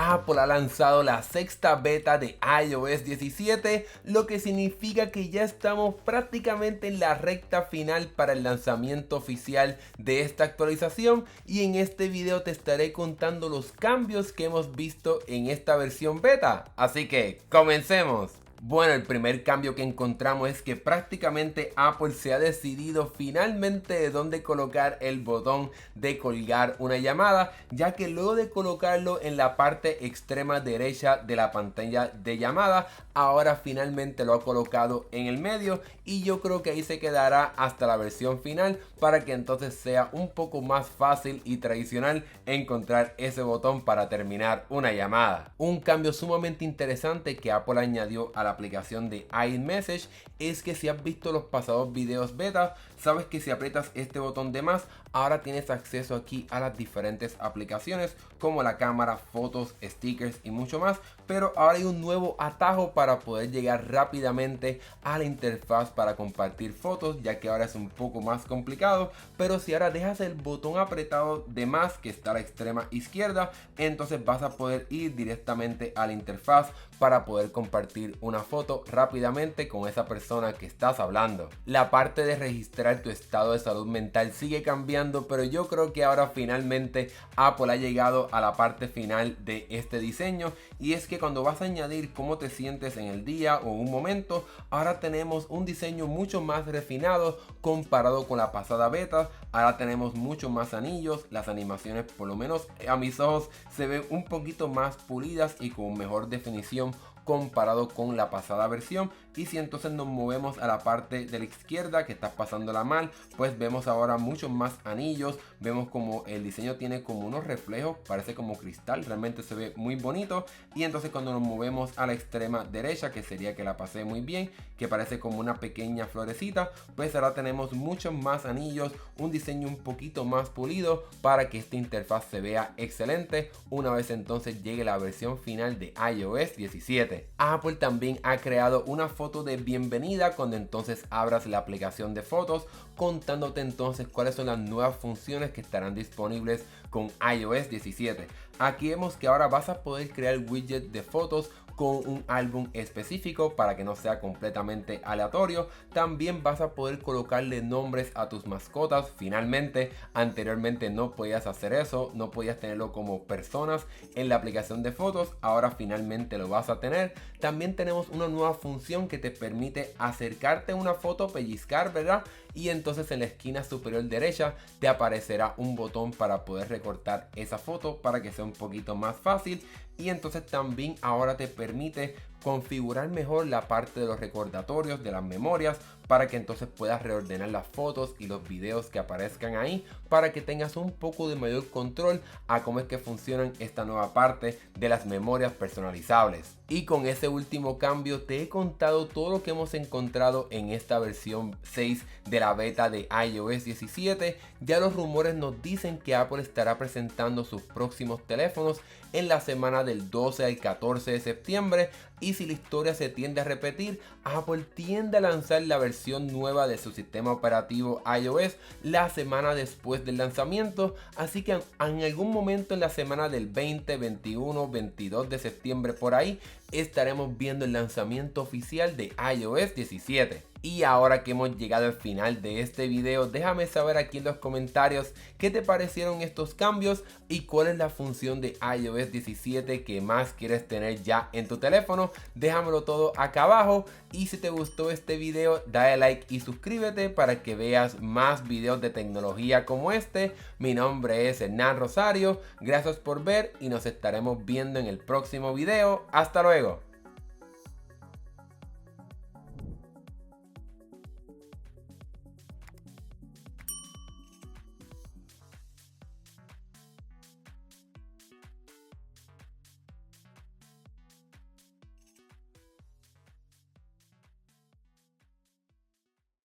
Apple ha lanzado la sexta beta de iOS 17, lo que significa que ya estamos prácticamente en la recta final para el lanzamiento oficial de esta actualización, y en este video te estaré contando los cambios que hemos visto en esta versión beta. Así que comencemos. Bueno, el primer cambio que encontramos es que prácticamente Apple se ha decidido finalmente de dónde colocar el botón de colgar una llamada, ya que luego de colocarlo en la parte extrema derecha de la pantalla de llamada, ahora finalmente lo ha colocado en el medio, y yo creo que ahí se quedará hasta la versión final para que entonces sea un poco más fácil y tradicional encontrar ese botón para terminar una llamada. Un cambio sumamente interesante que Apple añadió a la aplicación de iMessage es que si has visto los pasados videos beta, sabes que si aprietas este botón de más, ahora tienes acceso aquí a las diferentes aplicaciones como la cámara, fotos, stickers y mucho más, pero ahora hay un nuevo atajo para poder llegar rápidamente a la interfaz para compartir fotos, ya que ahora es un poco más complicado. Pero si ahora dejas el botón apretado de más, que está a la extrema izquierda, entonces vas a poder ir directamente a la interfaz para poder compartir una foto rápidamente con esa persona que estás hablando. La parte de registrar tu estado de salud mental sigue cambiando, pero yo creo que ahora finalmente Apple ha llegado a la parte final de este diseño, y es que cuando vas a añadir cómo te sientes en el día o un momento, ahora tenemos un diseño mucho más refinado comparado con la pasada beta. Ahora tenemos mucho más anillos, las animaciones, por lo menos a mis ojos, se ven un poquito más pulidas y con mejor definición comparado con la pasada versión. Y si entonces nos movemos a la parte de la izquierda, que estás pasándola mal, pues vemos ahora muchos más anillos, vemos como el diseño tiene como unos reflejos, parece como cristal, realmente se ve muy bonito. Y entonces cuando nos movemos a la extrema derecha, que sería que la pasé muy bien, que parece como una pequeña florecita, pues ahora tenemos muchos más anillos, un diseño un poquito más pulido para que esta interfaz se vea excelente una vez entonces llegue la versión final de iOS 17. Apple también ha creado una foto de bienvenida cuando entonces abras la aplicación de fotos, contándote entonces cuáles son las nuevas funciones que estarán disponibles con iOS 17. Aquí vemos que ahora vas a poder crear widget de fotos con un álbum específico para que no sea completamente aleatorio. También vas a poder colocarle nombres a tus mascotas. Finalmente, anteriormente no podías hacer eso, no podías tenerlo como personas en la aplicación de fotos, ahora finalmente lo vas a tener. También tenemos una nueva función que te permite acercarte a una foto, pellizcar, ¿verdad? Y entonces en la esquina superior derecha te aparecerá un botón para poder recortar esa foto para que sea un poquito más fácil. Y entonces también ahora te permite configurar mejor la parte de los recordatorios de las memorias para que entonces puedas reordenar las fotos y los videos que aparezcan ahí, para que tengas un poco de mayor control a cómo es que funcionan esta nueva parte de las memorias personalizables. Y con ese último cambio te he contado todo lo que hemos encontrado en esta versión 6 de la beta de iOS 17. Ya los rumores nos dicen que Apple estará presentando sus próximos teléfonos en la semana del 12 al 14 de septiembre, y si la historia se tiende a repetir, Apple tiende a lanzar la versión nueva de su sistema operativo iOS la semana después del lanzamiento, así que en algún momento en la semana del 20, 21, 22 de septiembre por ahí estaremos viendo el lanzamiento oficial de iOS 17. Y ahora que hemos llegado al final de este video, déjame saber aquí en los comentarios qué te parecieron estos cambios y cuál es la función de iOS 17 que más quieres tener ya en tu teléfono. Déjamelo todo acá abajo, y si te gustó este video, dale like y suscríbete para que veas más videos de tecnología como este. Mi nombre es Hernán Rosario, gracias por ver y nos estaremos viendo en el próximo video. Hasta luego.